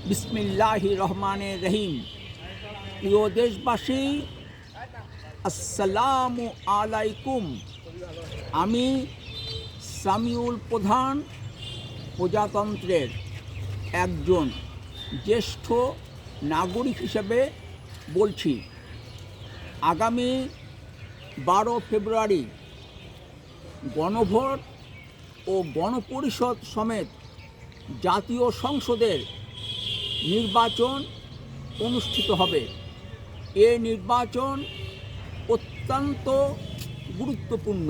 বিসমিল্লাহির রহমানির রহিম। প্রিয় দেশবাসী, আসসালামু আলাইকুম। আমি সামিউল প্রধান প্রজাতন্ত্রের একজন জ্যেষ্ঠ নাগরিক হিসেবে বলছি। আগামী 12 ফেব্রুয়ারি গণভোট ও গণপরিষদ সমেত জাতীয় সংসদের নির্বাচন অনুষ্ঠিত হবে। এ নির্বাচন অত্যন্ত গুরুত্বপূর্ণ।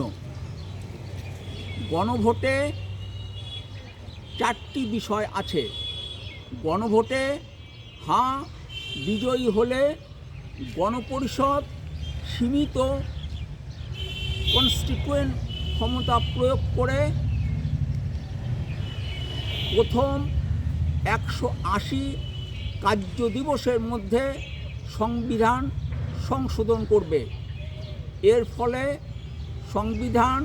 গণভোটে 4টি বিষয় আছে। গণভোটে হ্যাঁ বিজয়ী হলে গণপরিষদ সীমিত কনস্টিটিউয়েন্ট ক্ষমতা প্রয়োগ করে প্রথম 180 কার্য দিবসের মধ্যে সংবিধান সংশোধন করবে। এর ফলে সংবিধান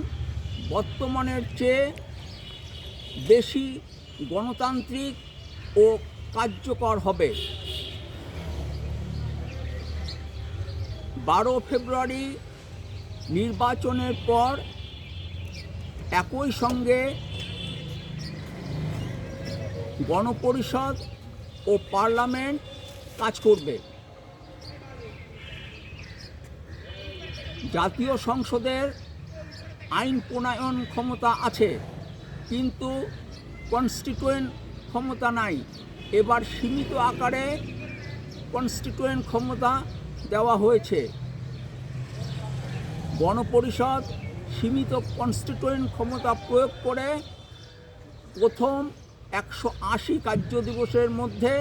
বর্তমানের চেয়ে বেশি গণতান্ত্রিক ও কার্যকর হবে। 12 ফেব্রুয়ারি নির্বাচনের পর একই সঙ্গে গণপরিষদ ও পার্লামেন্ট কাজ করবে। জাতীয় সংসদের আইন প্রণয়ন ক্ষমতা আছে, কিন্তু কনস্টিটিউয়েন্ট ক্ষমতা নাই। এবার সীমিত আকারে কনস্টিটিউয়েন্ট ক্ষমতা দেওয়া হয়েছে। গণপরিষদ সীমিত কনস্টিটিউয়েন্ট ক্ষমতা প্রয়োগ করে প্রথম 180 কার্য দিবসের মধ্যে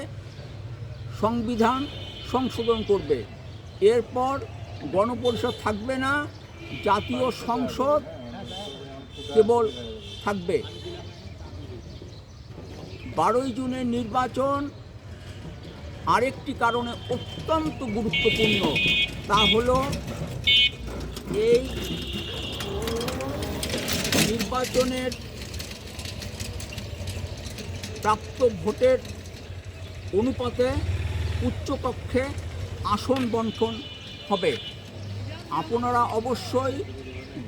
সংবিধান সংশোধন করবে। এরপর গণপরিষদ থাকবে না, জাতীয় সংসদ কেবল থাকবে। 12 জুনের নির্বাচন আরেকটি কারণে অত্যন্ত গুরুত্বপূর্ণ। তা হলো এই নির্বাচনের প্রাপ্ত ভোটের অনুপাতে উচ্চকক্ষে আসন বণ্টন হবে। আপনারা অবশ্যই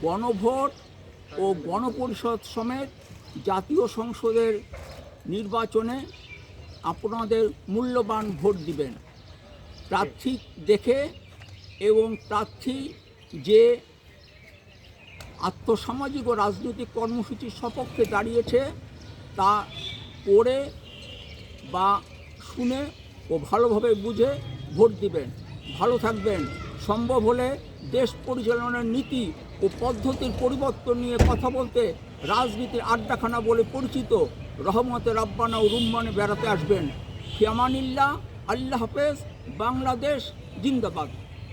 গণভোট ও গণপরিষদ সমেত জাতীয় সংসদের নির্বাচনে আপনাদের মূল্যবান ভোট দিবেন। প্রার্থী দেখে এবং প্রার্থী যে আর্থসামাজিক ও রাজনৈতিক কর্মসূচির সপক্ষে দাঁড়িয়েছে তা পড়ে বা শুনে ও ভালোভাবে বুঝে ভোট দিবেন। ভালো থাকবেন। সম্ভব হলে দেশ পরিচালনার নীতি ও পদ্ধতির পরিবর্তন নিয়ে কথা বলতে রাজনীতির আড্ডাখানা বলে পরিচিত রহমতে রাব্বানা ও রুম্মানে বেড়াতে আসবেন। ফি আমানিল্লাহ। আল্লাহ হাফেজ। বাংলাদেশ জিন্দাবাদ।